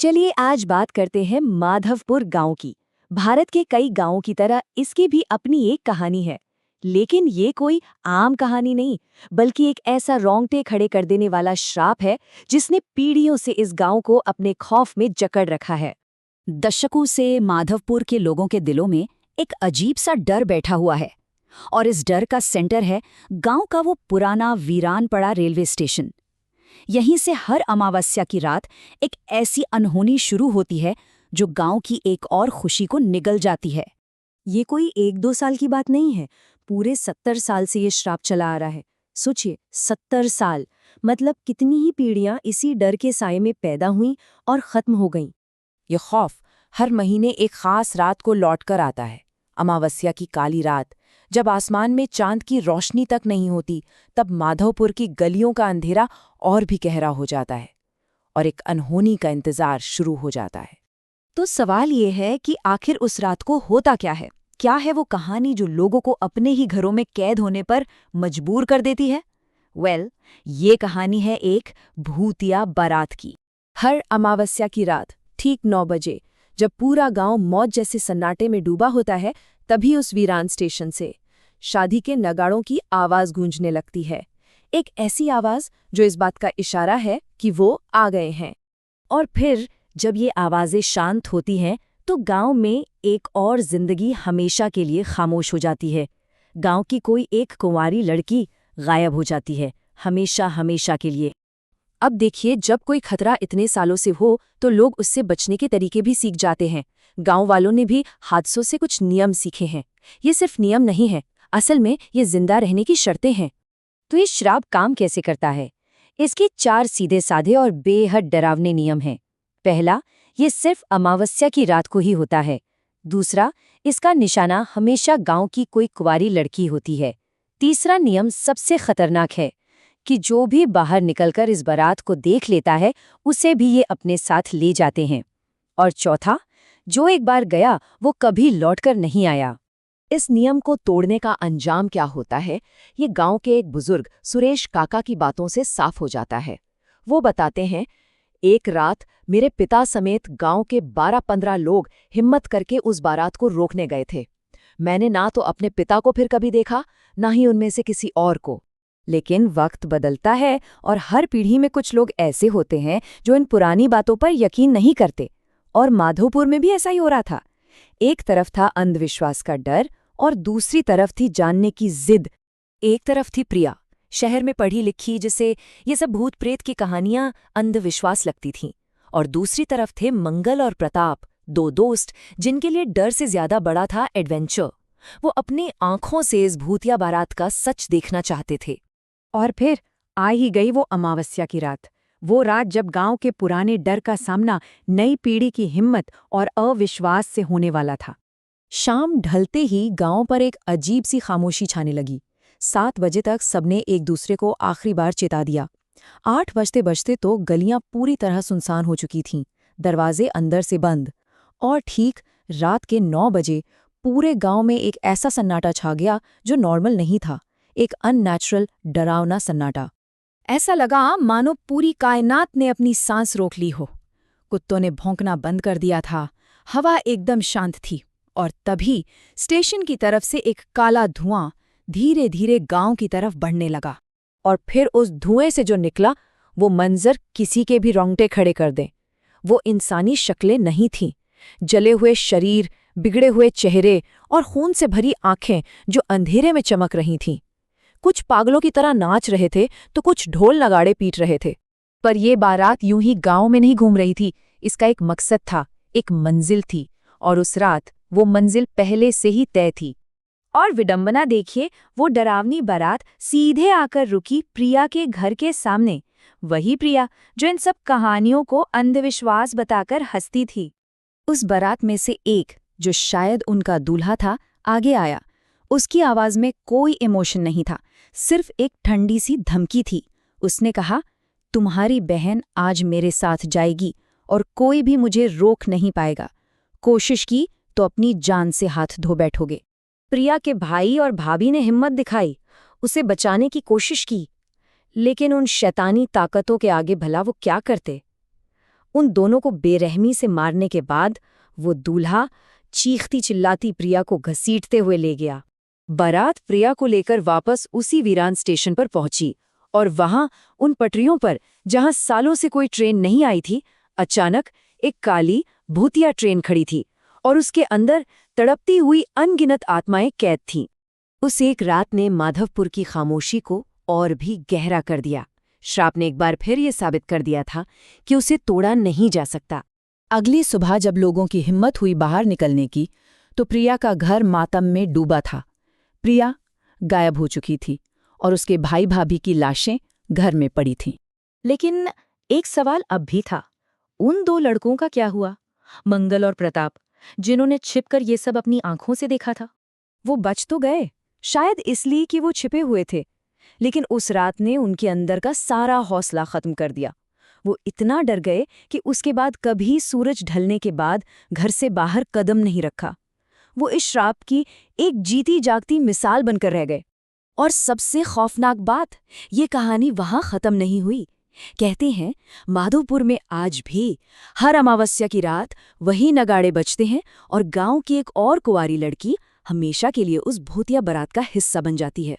चलिए आज बात करते हैं माधवपुर गांव की। भारत के कई गांवों की तरह इसकी भी अपनी एक कहानी है। लेकिन ये कोई आम कहानी नहीं, बल्कि एक ऐसा रोंगटे खड़े कर देने वाला श्राप है जिसने पीढ़ियों से इस गांव को अपने खौफ में जकड़ रखा है। दशकों से माधवपुर के लोगों के दिलों में एक अजीब सा डर बैठा हुआ है। और इस डर का सेंटर है गांव का वो पुराना वीरान पड़ा रेलवे स्टेशन। यहीं से हर अमावस्या की रात एक ऐसी अनहोनी शुरू होती है जो गांव की एक और खुशी को निगल जाती है। ये कोई 1-2 साल की बात नहीं है, पूरे 70 साल से ये श्राप चला आ रहा है। सोचिए, 70 साल, मतलब कितनी ही पीढ़ियां इसी डर के साये में पैदा हुईं और खत्म हो गईं। ये खौफ हर महीने एक खास रात को लौट कर आता है। अमावस्या की काली रात, जब आसमान में चांद की रोशनी तक नहीं होती, तब माधवपुर की गलियों का अंधेरा और भी गहरा हो जाता है और एक अनहोनी का इंतजार शुरू हो जाता है। तो सवाल ये है कि आखिर उस रात को होता क्या है? क्या है वो कहानी जो लोगों को अपने ही घरों में कैद होने पर मजबूर कर देती है? ये कहानी है एक भूतिया बारात की। हर अमावस्या की रात ठीक 9 बजे, जब पूरा गांव मौत जैसे सन्नाटे में डूबा होता है, तभी उस वीरान स्टेशन से शादी के नगाड़ों की आवाज गूंजने लगती है। एक ऐसी आवाज जो इस बात का इशारा है कि वो आ गए हैं। और फिर जब ये आवाजें शांत होती हैं तो गांव में एक और जिंदगी हमेशा के लिए खामोश हो जाती है। गांव की कोई एक कुंवारी लड़की गायब हो जाती है, हमेशा हमेशा के लिए। अब देखिए, जब कोई खतरा इतने सालों से हो तो लोग उससे बचने के तरीके भी सीख जाते हैं। गांव वालों ने भी हादसों से कुछ नियम सीखे हैं। ये सिर्फ नियम नहीं है, असल में ये जिंदा रहने की शर्तें हैं। तो ये श्राप काम कैसे करता है? इसके 4 सीधे साधे और बेहद डरावने नियम हैं। पहला, ये सिर्फ अमावस्या की रात को ही होता है। दूसरा, इसका निशाना हमेशा गांव की कोई कुंवारी लड़की होती है। तीसरा नियम सबसे खतरनाक है कि जो भी बाहर निकलकर इस बारात को देख लेता है, उसे भी ये अपने साथ ले जाते हैं। और चौथा, जो एक बार गया वो कभी लौटकर नहीं आया। इस नियम को तोड़ने का अंजाम क्या होता है, ये गांव के एक बुजुर्ग सुरेश काका की बातों से साफ हो जाता है। वो बताते हैं, एक रात मेरे पिता समेत गांव के 12-15 लोग हिम्मत करके उस बारात को रोकने गए थे। मैंने ना तो अपने पिता को फिर कभी देखा, ना ही उनमें से किसी और को। लेकिन वक्त बदलता है और हर पीढ़ी में कुछ लोग ऐसे होते हैं जो इन पुरानी बातों पर यकीन नहीं करते। और माधोपुर में भी ऐसा ही हो रहा था। एक तरफ था अंधविश्वास का डर और दूसरी तरफ थी जानने की जिद। एक तरफ थी प्रिया, शहर में पढ़ी लिखी, जिसे ये सब भूत प्रेत की कहानियां अंधविश्वास लगती थीं। और दूसरी तरफ थे मंगल और प्रताप, 2 दोस्त जिनके लिए डर से ज्यादा बड़ा था एडवेंचर। वो अपनी आंखों से इस भूतिया बारात का सच देखना चाहते थे। और फिर आ ही गई वो अमावस्या की रात, वो रात जब गांव के पुराने डर का सामना नई पीढ़ी की हिम्मत और अविश्वास से होने वाला था। शाम ढलते ही गांव पर एक अजीब सी खामोशी छाने लगी। 7 बजे तक सबने एक दूसरे को आखिरी बार चेता दिया। 8 बजते बजते तो गलियां पूरी तरह सुनसान हो चुकी थीं, दरवाजे अंदर से बंद। और ठीक रात के 9 बजे पूरे गांव में एक ऐसा सन्नाटा छा गया जो नॉर्मल नहीं था, एक अननेचुरल, डरावना सन्नाटा। ऐसा लगा मानो पूरी कायनात ने अपनी सांस रोक ली हो। कुत्तों ने भौंकना बंद कर दिया था, हवा एकदम शांत थी। और तभी स्टेशन की तरफ से एक काला धुआं धीरे धीरे गांव की तरफ बढ़ने लगा। और फिर उस धुएं से जो निकला, वो मंजर किसी के भी रोंगटे खड़े कर दे। वो इंसानी शक्लें नहीं थीं, जले हुए शरीर, बिगड़े हुए चेहरे और खून से भरी आंखें जो अंधेरे में चमक रही थीं। कुछ पागलों की तरह नाच रहे थे तो कुछ ढोल नगाड़े पीट रहे थे। पर ये बारात यूं ही गांव में नहीं घूम रही थी, इसका एक मकसद था, एक मंजिल थी। और उस रात वो मंजिल पहले से ही तय थी। और विडंबना देखिए, वो डरावनी बारात सीधे आकर रुकी प्रिया के घर के सामने। वही प्रिया जो इन सब कहानियों को अंधविश्वास बताकर हंसती थी। उस बारात में से एक, जो शायद उनका दूल्हा था, आगे आया। उसकी आवाज में कोई इमोशन नहीं था, सिर्फ एक ठंडी सी धमकी थी। उसने कहा, तुम्हारी बहन आज मेरे साथ जाएगी और कोई भी मुझे रोक नहीं पाएगा। कोशिश की तो अपनी जान से हाथ धो बैठोगे। प्रिया के भाई और भाभी ने हिम्मत दिखाई, उसे बचाने की कोशिश की, लेकिन उन शैतानी ताकतों के आगे भला वो क्या करते। उन दोनों को बेरहमी से मारने के बाद वो दूल्हा चीखती चिल्लाती प्रिया को घसीटते हुए ले गया। बारात प्रिया को लेकर वापस उसी वीरान स्टेशन पर पहुंची और वहां उन पटरियों पर, जहां सालों से कोई ट्रेन नहीं आई थी, अचानक एक काली भूतिया ट्रेन खड़ी थी और उसके अंदर तड़पती हुई अनगिनत आत्माएं कैद थीं। उस एक रात ने माधवपुर की खामोशी को और भी गहरा कर दिया। श्राप ने एक बार फिर ये साबित कर दिया था कि उसे तोड़ा नहीं जा सकता। अगली सुबह जब लोगों की हिम्मत हुई बाहर निकलने की, तो प्रिया का घर मातम में डूबा था। प्रिया गायब हो चुकी थी और उसके भाई भाभी की लाशें घर में पड़ी थीं। लेकिन एक सवाल अब भी था, उन दो लड़कों का क्या हुआ? मंगल और प्रताप, जिन्होंने छिपकर ये सब अपनी आंखों से देखा था। वो बच तो गए, शायद इसलिए कि वो छिपे हुए थे, लेकिन उस रात ने उनके अंदर का सारा हौसला खत्म कर दिया। वो इतना डर गए कि उसके बाद कभी सूरज ढलने के बाद घर से बाहर कदम नहीं रखा। वो इस श्राप की एक जीती जागती मिसाल बनकर रह गए। और सबसे खौफनाक बात, ये कहानी वहां खत्म नहीं हुई। कहते हैं माधोपुर में आज भी हर अमावस्या की रात वही नगाड़े बजते हैं और गांव की एक और कुंवारी लड़की हमेशा के लिए उस भूतिया बारात का हिस्सा बन जाती है।